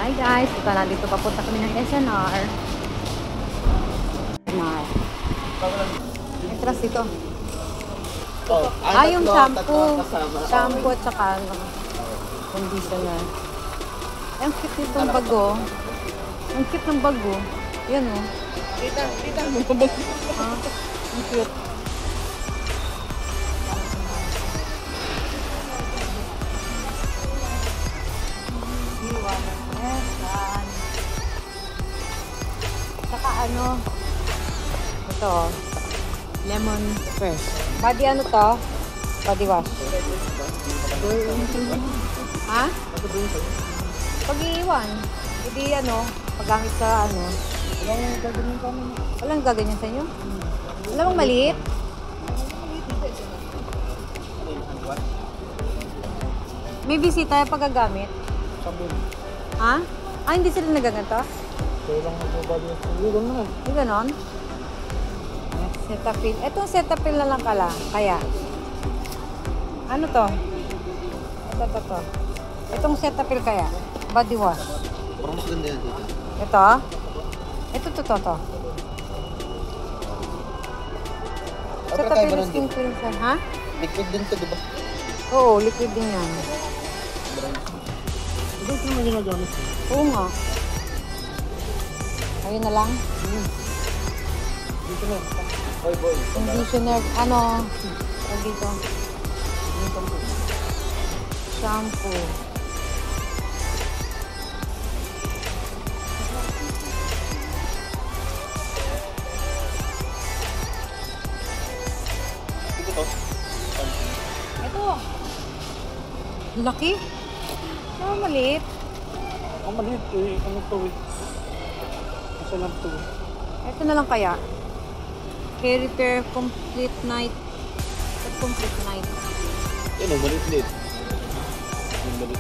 Hi guys, ito na dito papunta kami ng SNR. Entrance dito. Yung shampoo. Shampoo at saka conditioner. Ang cute nitong bago. Ang cute ng bago. Yan o. Kita mo ba? Ang cute. Saka ito, lemon fresh. Body ano to? Body wash. Ha? Pag-iiwan. Hindi paggamit sa Walang gaganyan sa inyo? Wala bang maliit? May bisita pag gagamit? Sabon. Ha? Hindi sila nagaganto? Kaya lang magbabali yung sabon na. Hindi ganon? Cetaphil. Itong Cetaphil na lang kaya. Ano to? Ito. Itong Cetaphil kaya. Body wash. Parang mas ganda yan dito. Ito? Ito. Cetaphil skin cleanser, ha? Liquid din to, di ba? Oo, liquid din yan. Ito yung naman ginagamit. Oo nga. Ayun na lang. Dito na. Boy. Conditioner, dito. Shampoo. Ito. Laki. Maliit. Ang maliit eh. Ano to eh? Isa lang to. Ito na lang kaya. Hair repair complete night. Complete night. Yan o, maliit.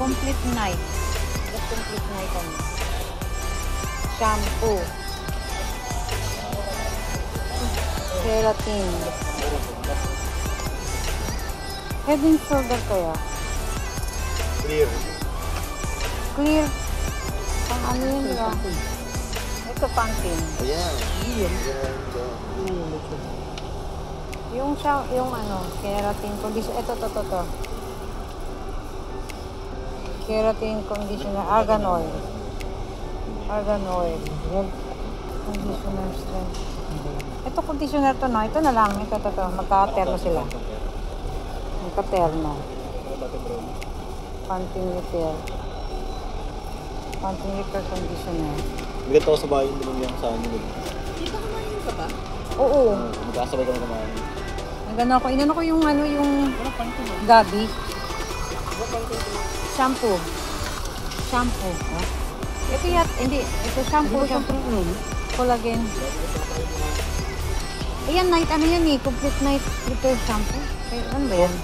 Complete night. Complete night shampoo. Keratin. Head and shoulder kaya. Clear. Pang ano yun ba? Ito Pantene. Ayan. Yung keratin conditioner. Ito. Keratin conditioner. Argan oil. Conditioner strength. Ito conditioner to, no? Ito na lang. Ito. Magka-terno sila. Magka-terno. Pantene repair. Pantene repair conditioner. Bigat ako sa bahay, hindi mo yung sa amin. Dito kumain ka ba? Oo. Magkasabay kami kumain. Inano ko yung gabi. Shampoo. Oh. Ito ito shampoo. Collagen. Ayan, complete night repair shampoo. Ano ba yan?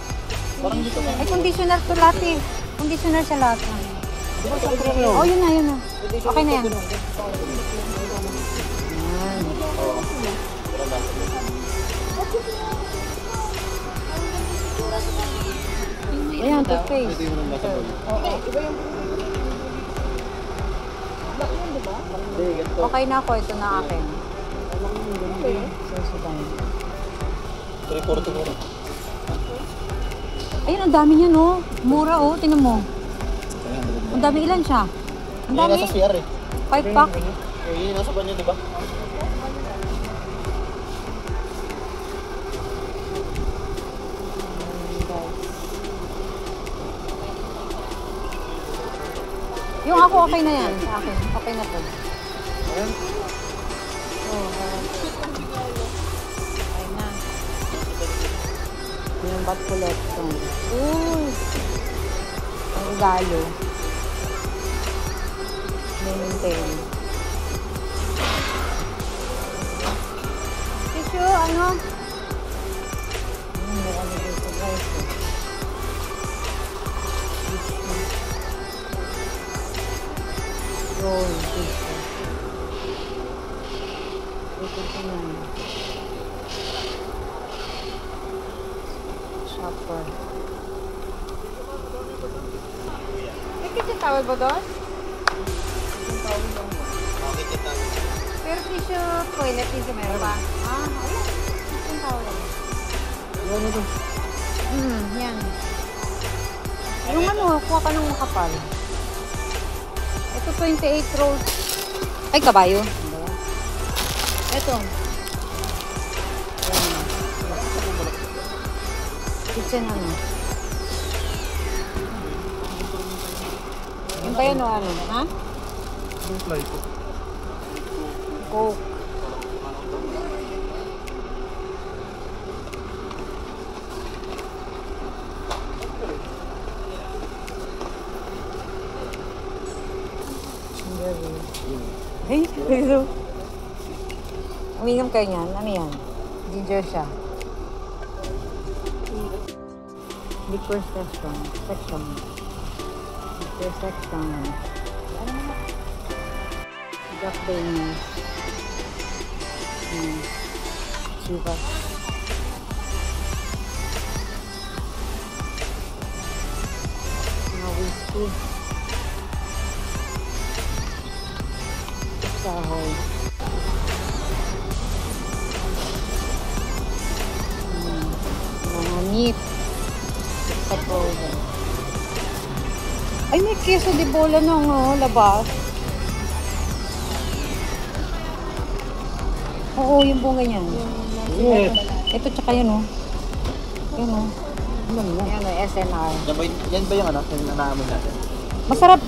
Ay, conditioner to lahat eh. Conditioner sa lahat. Oh, yun na. Okay na yan. Ayan, toothpaste. Ito yung nasa bowl. Iba yung... Black yun, di ba? Okay na ako. Ito na akin. Okay. Susudan. 340 muna. Ayun, ang dami niya, no? Mura, oh. Tingnan mo. Ang dami, ilan siya? Ang Yan dami. nasa CR eh. 5 pack. Yung nasa banyo, di ba? Yung ako, okay na yan. Sa akin. Okay na to. Ayan. Okay na. Yung bat collection. Uy! Ang regalo. Maintain. Tissue, may ano dito guys. Roll tissue. Ito na. Shopper. May kitchen towel ba doon? Pero tissue, toilet tissue meron ba? Ah, ayun. Tissue towel. Ano to? Yan. Yung ano, kuha ka ng makapal. Ito 28 rolls. Ay, kabayo. Ito. Ayan. Kitchen ano. Yung ba yun o ano? Ha? Yung fly ko. Coke. Ay, pero... Uminom kayo niyan. Ano yan? Ginger siya. Liquor section. Section. Liquor section. Ano naman? Jack Daniels. Chivas. Mga whiskey. Sahoy. Mga meat. Sa powder. Ay, may queso de bola ng labas. Oo, yung bunga niyan. Yes. Ito tsaka yun, oh. Yun, oh. Yan, oh, SNR. Yan ba yung ano? Yung naamoy natin? Masarap.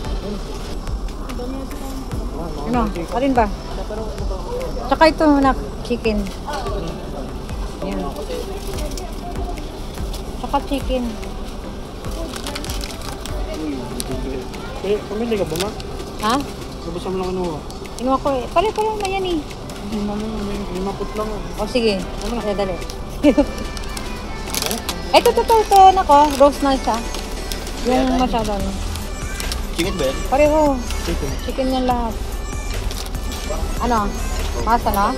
Ano? Alin ba? Tsaka ito na chicken. Yan. Tsaka chicken. Pumili ka ba, ma? Ha? Labasan mo lang ano. Inuha ko eh. Pare-pare naman yan eh. Hindi naman, may maput lang. O sige. Dali, dali. Ito, nako. Roast na siya. Yung masyado, ano. Chicken ba yan? Pareho. Chicken. Chicken yan lahat. Ano? Masa na?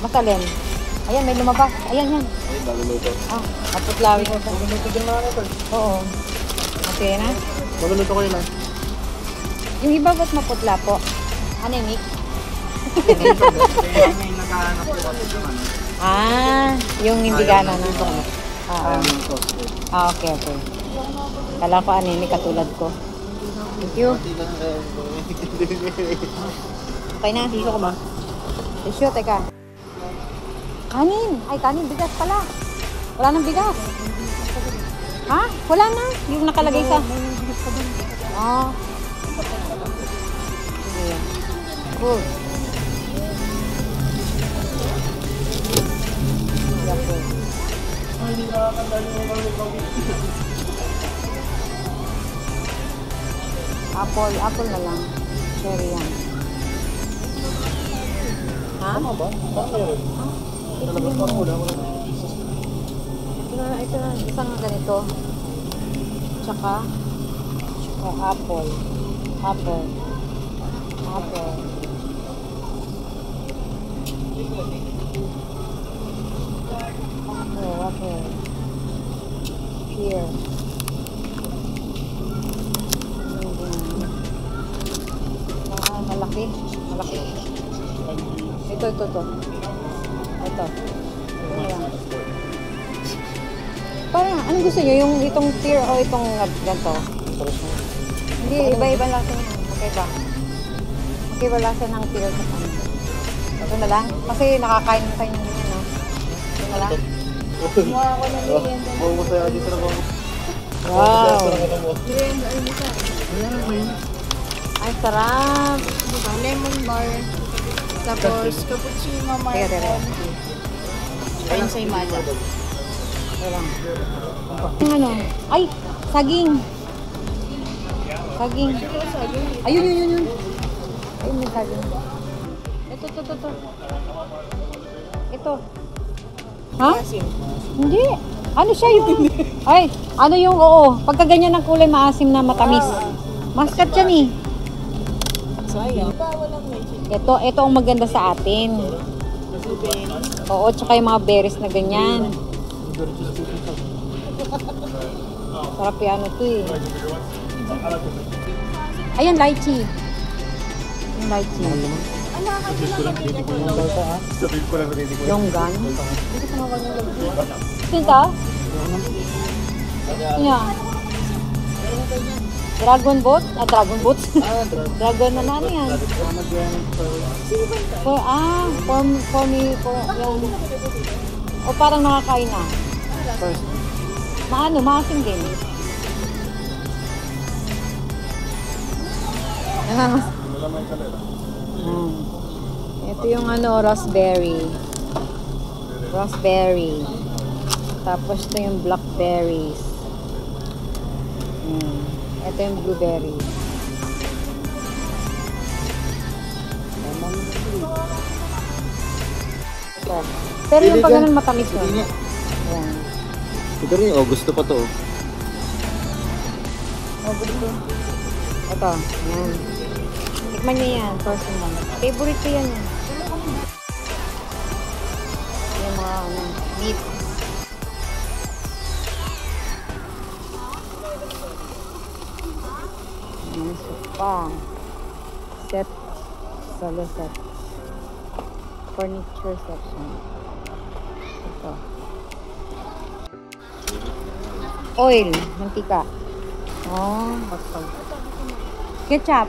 Masalin. Ayan, may lumabas. Ayan, yan. Ay, bago luto. Ah, kaputlawi ko. Magluto din na ako. Oo. Okay na? Magluto ko yun ah. Yung iba ba't maputla po? Anemic? Kaya may naghahanap po kasi yung ano. Ah, yung hindi gana na. Ayaw yung sauce. Okay. Kala ko anemic katulad ko. Thank you. Pati lang Okay na. Piso ka ba? Tissue, teka. Kanin. Ay, kanin. Bigas pala. Wala nang bigas. Ha? Wala na. Yung nakalagay sa... Ah. Sige. Cool. Apple na lang. Cherry yan. Ha? Tama ba? Tama yun. Talabas pa ako. Ito na, isang ganito. Tsaka apple. Apple. Here. Malaki. Ito. Ito lang. Parang, anong gusto nyo? Yung itong tier o itong ganito? Hindi, iba-iba lasa niya. Magkaiba lasa ng tier sa kanya. Ito na lang. Kasi nakakain mo tayo nyo yan, no? Ito na lang. Kumuha ako ng merienda. Oo, masaya dito na ba? Wow! Merienda, ay nisa. Ay, sarap! Diba? Lemon bar. Tapos, cappuccino, Teka. marco. Kain sa imada. Ito lang. Yung ano? Ay! Saging! Ayun. Ayun, may saging. Ito. Ito. Ha? Hindi. Ano siya yung... Ay, ano yung oo. Pagka ganyan ng kulay maasim na matamis. Maskat yan eh. Sayang. Walang medyo. Ito ang maganda sa atin. Oo, tsaka yung mga berries na ganyan. Sarap yan ito eh. Ayan, lychee. Yung lychee. Sabihin ko lang narinig ko. Longgan. Sinta? Niya. Dragon boat? Dragon boat? Dragon na ano yan? For me, yan. O parang nakakain na. First. Maasim din. Ito yung raspberry. Raspberry. Tapos ito yung blackberries. Ito yung blueberry. Ito. Pero yung pag ganun matamis yun. Ayan. Ito rin, gusto pa to. Gusto. Ito. Ayan. Tikman niyo yan. First one. Favorite ko yan. Yung mga meat. Sofa. Set. Solo set. Furniture section. Ito. Oil. Mantika. Oh. Ketchup.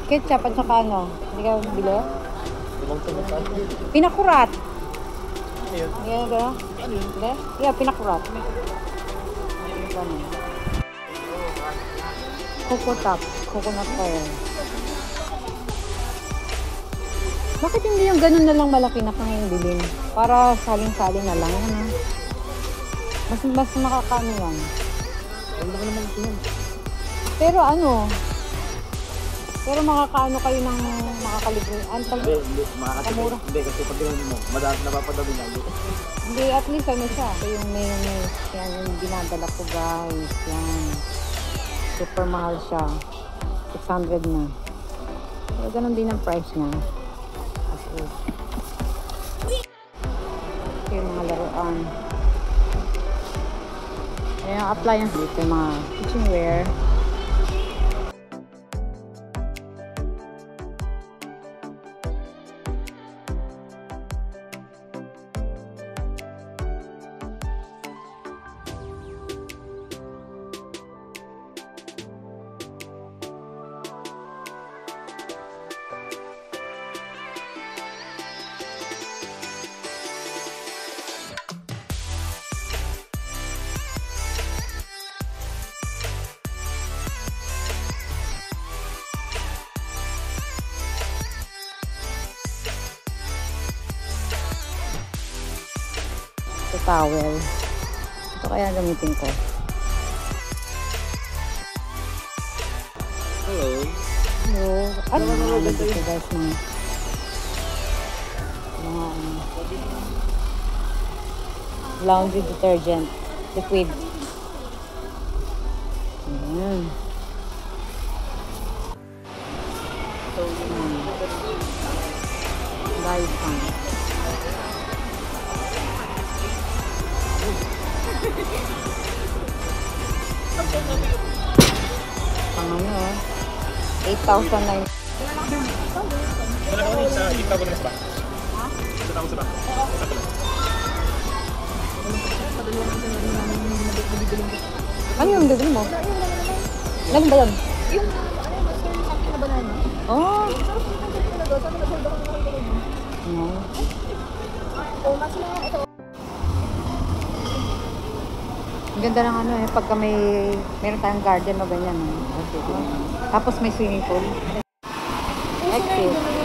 Ketchup at saka ano? Hindi ka bili? Pinakurat. Yan ba? Hindi? Yeah, pinakurat. Coconut oil. Bakit hindi yung ganun na lang malaki na kang bilhin? Para saling-saling na lang. Ano? Mas makakano yan. Pero pero makakaano kayo ng makakalibre. Hindi, makakalibre. Hindi, kasi pag gano'n mo, napapadami na. Hindi, at least siya. Ito yung mayonnaise. Yan yung dinadala ko, guys. Yan. Super mahal siya. 600 na. Pero ganun din ang price niya. As is. Ito yung mga laruan. Ayan, appliance dito. Yung mga kitchenware. Ito towel. Ito kaya gamitin ko. Hello. Hello. Ano mga dito guys mga laundry detergent. Liquid. Ayan. Guys, Pangano 8,009. Wala kami sa ikaw ko na ba? Ha? Sa ba? Ano yung bibili mo? Galing ba yun? Yung sakit na banana. Oh! Mas na ito. Ang ganda ng pagka meron tayong garden o ganyan. Tapos may swimming pool. Exit.